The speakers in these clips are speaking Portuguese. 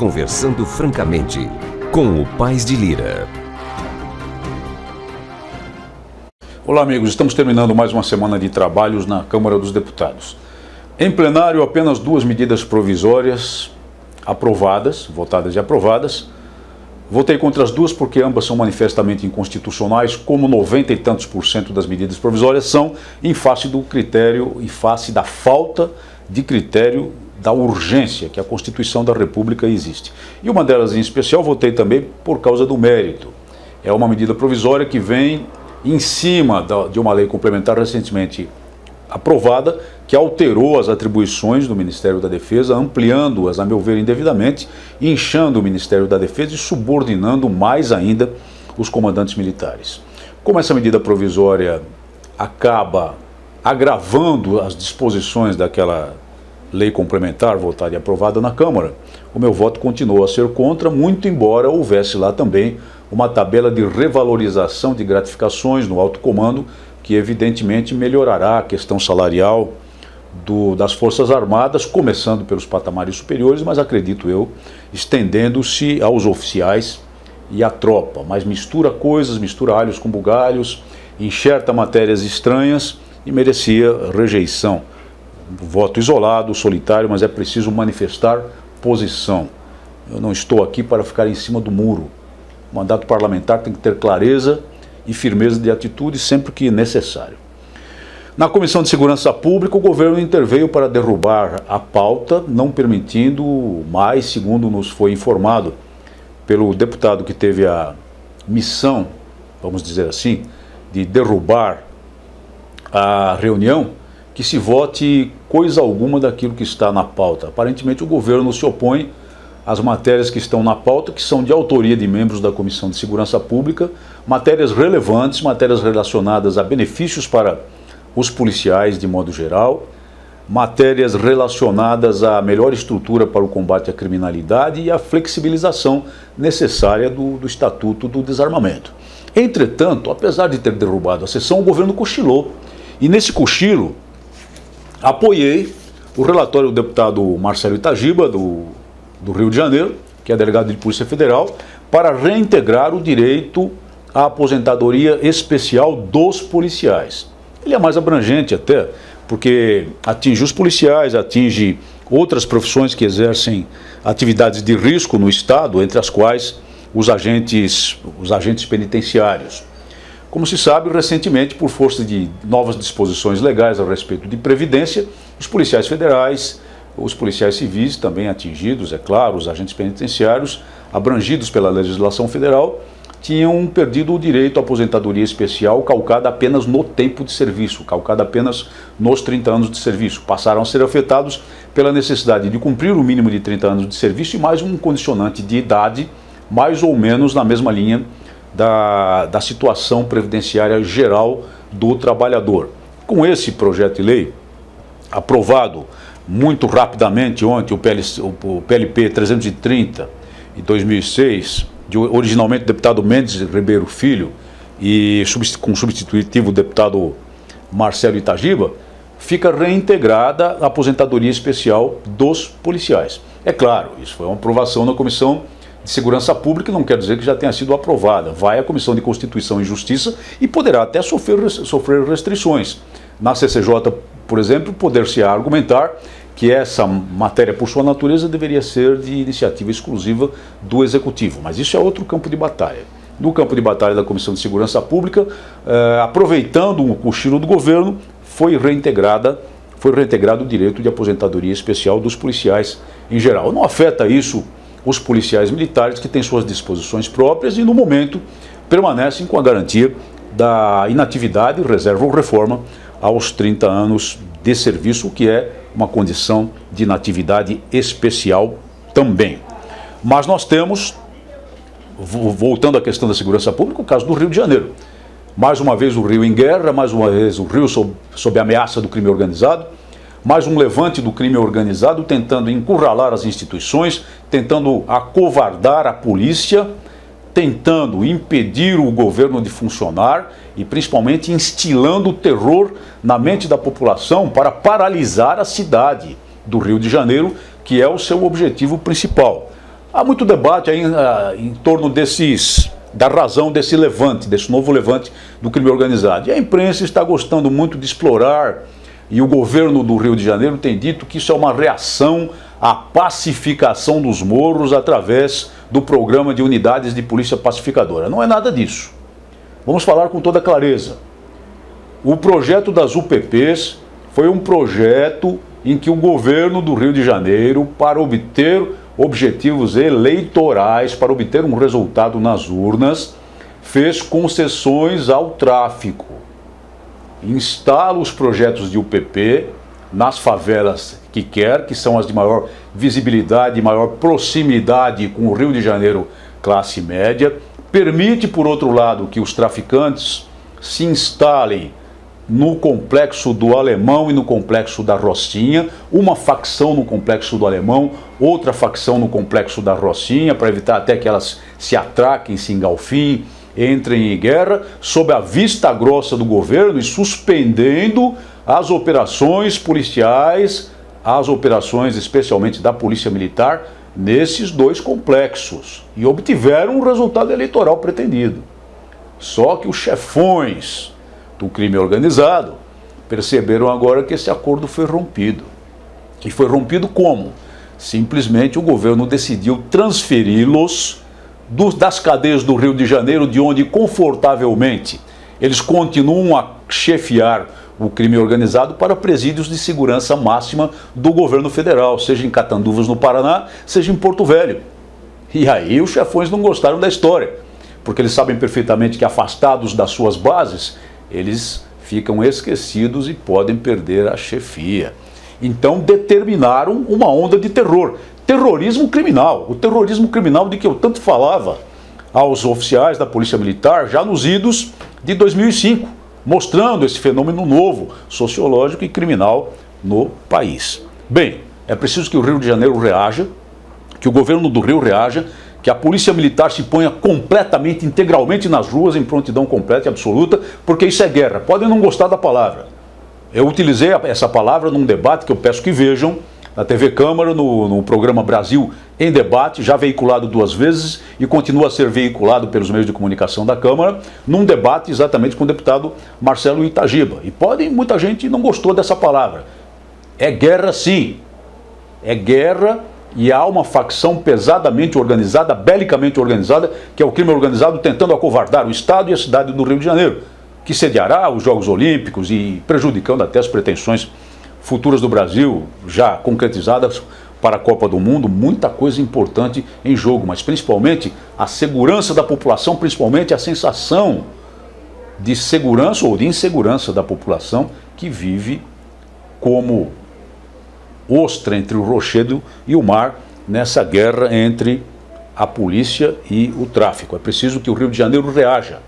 Conversando Francamente, com o Paes de Lira. Olá amigos, estamos terminando mais uma semana de trabalhos na Câmara dos Deputados. Em plenário, apenas duas medidas provisórias aprovadas, votadas e aprovadas. Votei contra as duas porque ambas são manifestamente inconstitucionais, como 90 e tantos % das medidas provisórias são, em face do critério, em face da falta de critério da urgência que a Constituição da República existe. E uma delas em especial votei também por causa do mérito. É uma medida provisória que vem em cima de uma lei complementar recentemente aprovada, que alterou as atribuições do Ministério da Defesa, ampliando-as, a meu ver, indevidamente, inchando o Ministério da Defesa e subordinando mais ainda os comandantes militares. Como essa medida provisória acaba agravando as disposições daquela lei complementar votada e aprovada na Câmara, o meu voto continua a ser contra, muito embora houvesse lá também uma tabela de revalorização de gratificações no alto comando, que evidentemente melhorará a questão salarial das Forças Armadas, começando pelos patamares superiores, mas acredito eu, estendendo-se aos oficiais e à tropa. Mas mistura coisas, mistura alhos com bugalhos, enxerta matérias estranhas e merecia rejeição. Voto isolado, solitário, mas é preciso manifestar posição. Eu não estou aqui para ficar em cima do muro. O mandato parlamentar tem que ter clareza e firmeza de atitude sempre que necessário. Na Comissão de Segurança Pública, o governo interveio para derrubar a pauta, não permitindo mais, segundo nos foi informado pelo deputado que teve a missão, vamos dizer assim, de derrubar a reunião, que se vote coisa alguma daquilo que está na pauta. Aparentemente o governo se opõe às matérias que estão na pauta, que são de autoria de membros da Comissão de Segurança Pública, matérias relevantes, matérias relacionadas a benefícios para os policiais de modo geral, matérias relacionadas à melhor estrutura para o combate à criminalidade e à flexibilização necessária do Estatuto do Desarmamento. Entretanto, apesar de ter derrubado a sessão, o governo cochilou. E nesse cochilo, apoiei o relatório do deputado Marcelo Itagiba, do Rio de Janeiro, que é delegado de Polícia Federal, para reintegrar o direito à aposentadoria especial dos policiais. Ele é mais abrangente até, porque atinge os policiais, atinge outras profissões que exercem atividades de risco no Estado, entre as quais os agentes penitenciários. Como se sabe, recentemente, por força de novas disposições legais a respeito de previdência, os policiais federais, os policiais civis também atingidos, é claro, os agentes penitenciários, abrangidos pela legislação federal, tinham perdido o direito à aposentadoria especial calcada apenas no tempo de serviço, calcada apenas nos 30 anos de serviço. Passaram a ser afetados pela necessidade de cumprir o mínimo de 30 anos de serviço e mais um condicionante de idade, mais ou menos na mesma linha da situação previdenciária geral do trabalhador. Com esse projeto de lei, aprovado muito rapidamente ontem, o PLP 330 de 2006, originalmente o deputado Mendes Ribeiro Filho e com substitutivo o deputado Marcelo Itagiba, fica reintegrada a aposentadoria especial dos policiais. É claro, isso foi uma aprovação na Comissão de Segurança Pública, não quer dizer que já tenha sido aprovada. Vai à Comissão de Constituição e Justiça e poderá até sofrer restrições. Na CCJ, por exemplo, poder-se-á argumentar que essa matéria, por sua natureza, deveria ser de iniciativa exclusiva do Executivo. Mas isso é outro campo de batalha. No campo de batalha da Comissão de Segurança Pública, aproveitando o cochilo do governo, foi reintegrado o direito de aposentadoria especial dos policiais em geral. Não afeta isso os policiais militares, que têm suas disposições próprias e, no momento, permanecem com a garantia da inatividade, reserva ou reforma aos 30 anos de serviço, o que é uma condição de inatividade especial também. Mas nós temos, voltando à questão da segurança pública, o caso do Rio de Janeiro. Mais uma vez o Rio em guerra, mais uma vez o Rio sob ameaça do crime organizado, mais um levante do crime organizado tentando encurralar as instituições, tentando acovardar a polícia, tentando impedir o governo de funcionar e principalmente instilando o terror na mente da população para paralisar a cidade do Rio de Janeiro, que é o seu objetivo principal. Há muito debate aí em torno da razão desse levante, desse novo levante do crime organizado. E a imprensa está gostando muito de explorar, e o governo do Rio de Janeiro tem dito que isso é uma reação à pacificação dos morros através do programa de unidades de polícia pacificadora. Não é nada disso. Vamos falar com toda clareza. O projeto das UPPs foi um projeto em que o governo do Rio de Janeiro, para obter objetivos eleitorais, para obter um resultado nas urnas, fez concessões ao tráfico. Instala os projetos de UPP nas favelas que quer, que são as de maior visibilidade, maior proximidade com o Rio de Janeiro classe média, permite, por outro lado, que os traficantes se instalem no complexo do Alemão e no complexo da Rocinha, uma facção no complexo do Alemão, outra facção no complexo da Rocinha, para evitar até que elas se atraquem, se engalfinhem, entrem em guerra, sob a vista grossa do governo e suspendendo as operações policiais, as operações especialmente da Polícia Militar, nesses dois complexos. E obtiveram o resultado eleitoral pretendido. Só que os chefões do crime organizado perceberam agora que esse acordo foi rompido. E foi rompido como? Simplesmente o governo decidiu transferi-los das cadeias do Rio de Janeiro, de onde confortavelmente eles continuam a chefiar o crime organizado, para presídios de segurança máxima do governo federal, seja em Catanduvas, no Paraná, seja em Porto Velho. E aí os chefões não gostaram da história, porque eles sabem perfeitamente que, afastados das suas bases, eles ficam esquecidos e podem perder a chefia. Então determinaram uma onda de terror, terrorismo criminal, o terrorismo criminal de que eu tanto falava aos oficiais da Polícia Militar já nos idos de 2005, mostrando esse fenômeno novo, sociológico e criminal no país. Bem, é preciso que o Rio de Janeiro reaja, que o governo do Rio reaja, que a Polícia Militar se ponha completamente, integralmente nas ruas, em prontidão completa e absoluta, porque isso é guerra. Podem não gostar da palavra. Eu utilizei essa palavra num debate que eu peço que vejam na TV Câmara, no programa Brasil em Debate, já veiculado 2 vezes e continua a ser veiculado pelos meios de comunicação da Câmara, num debate exatamente com o deputado Marcelo Itagiba. E muita gente não gostou dessa palavra. É guerra sim. É guerra, e há uma facção pesadamente organizada, belicamente organizada, que é o crime organizado, tentando acovardar o Estado e a cidade do Rio de Janeiro, que sediará os Jogos Olímpicos e prejudicando até as pretensões futuras do Brasil, já concretizadas para a Copa do Mundo. Muita coisa importante em jogo, mas principalmente a segurança da população, principalmente a sensação de segurança ou de insegurança da população que vive como ostra entre o rochedo e o mar nessa guerra entre a polícia e o tráfico. É preciso que o Rio de Janeiro reaja,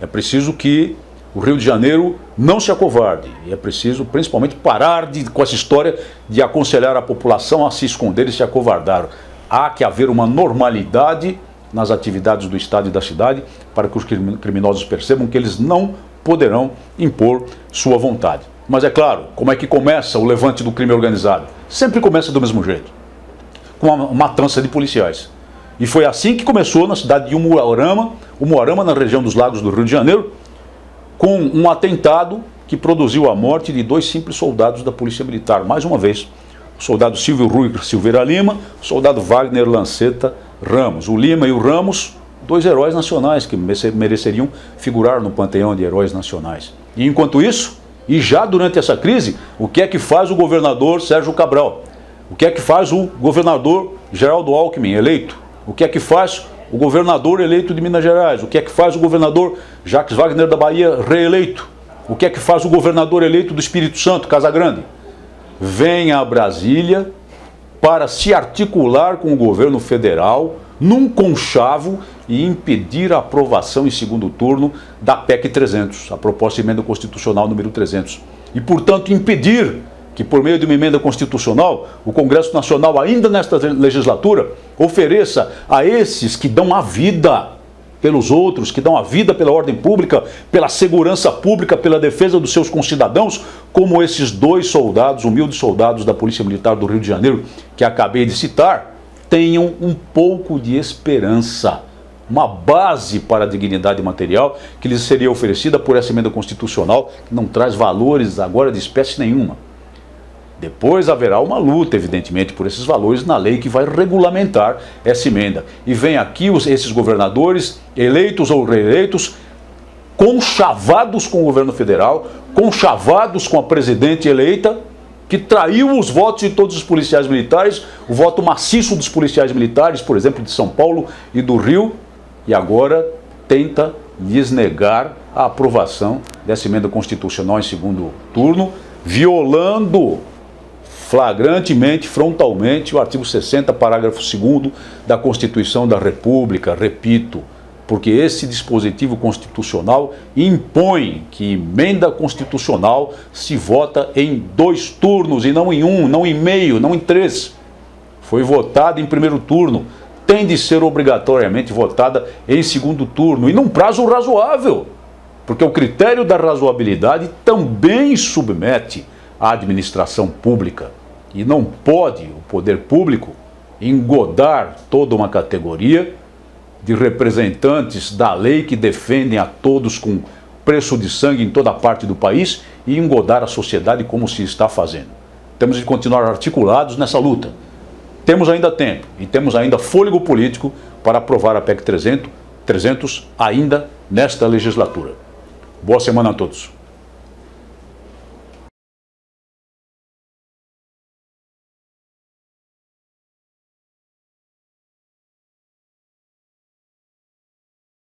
é preciso que o Rio de Janeiro não se acovarde, e é preciso principalmente parar com essa história de aconselhar a população a se esconder e se acovardar. Há que haver uma normalidade nas atividades do Estado e da cidade para que os criminosos percebam que eles não poderão impor sua vontade. Mas é claro, como é que começa o levante do crime organizado? Sempre começa do mesmo jeito, com uma matança de policiais. E foi assim que começou na cidade de Umuarama, na região dos Lagos do Rio de Janeiro, com um atentado que produziu a morte de 2 simples soldados da Polícia Militar. Mais uma vez, o soldado Silvio Rui Silveira Lima, o soldado Wagner Lanceta Ramos. O Lima e o Ramos, 2 heróis nacionais que mereceriam figurar no panteão de heróis nacionais. E enquanto isso, e já durante essa crise, o que é que faz o governador Sérgio Cabral? O que é que faz o governador Geraldo Alckmin, eleito? O que é que faz o governador eleito de Minas Gerais? O que é que faz o governador Jacques Wagner da Bahia, reeleito? O que é que faz o governador eleito do Espírito Santo, Casagrande? Vem a Brasília para se articular com o governo federal num conchavo e impedir a aprovação em segundo turno da PEC 300, a proposta de emenda constitucional número 300. E, portanto, impedir que, por meio de uma emenda constitucional, o Congresso Nacional, ainda nesta legislatura, ofereça a esses que dão a vida pelos outros, que dão a vida pela ordem pública, pela segurança pública, pela defesa dos seus concidadãos, como esses 2 soldados, humildes soldados da Polícia Militar do Rio de Janeiro, que acabei de citar, tenham um pouco de esperança, uma base para a dignidade material que lhes seria oferecida por essa emenda constitucional, que não traz valores agora de espécie nenhuma. Depois haverá uma luta, evidentemente, por esses valores na lei que vai regulamentar essa emenda. E vem aqui esses governadores, eleitos ou reeleitos, conchavados com o governo federal, conchavados com a presidente eleita, que traiu os votos de todos os policiais militares, o voto maciço dos policiais militares, por exemplo, de São Paulo e do Rio, e agora tenta lhes negar a aprovação dessa emenda constitucional em segundo turno, violando flagrantemente, frontalmente, o artigo 60, parágrafo 2º da Constituição da República, repito, porque esse dispositivo constitucional impõe que emenda constitucional se vota em 2 turnos e não em 1, não em meio, não em 3. Foi votada em primeiro turno, tem de ser obrigatoriamente votada em segundo turno e num prazo razoável, porque o critério da razoabilidade também submete à administração pública e não pode o poder público engodar toda uma categoria de representantes da lei que defendem a todos com preço de sangue em toda parte do país e engodar a sociedade como se está fazendo. Temos de continuar articulados nessa luta. Temos ainda tempo e temos ainda fôlego político para aprovar a PEC 300 ainda nesta legislatura. Boa semana a todos.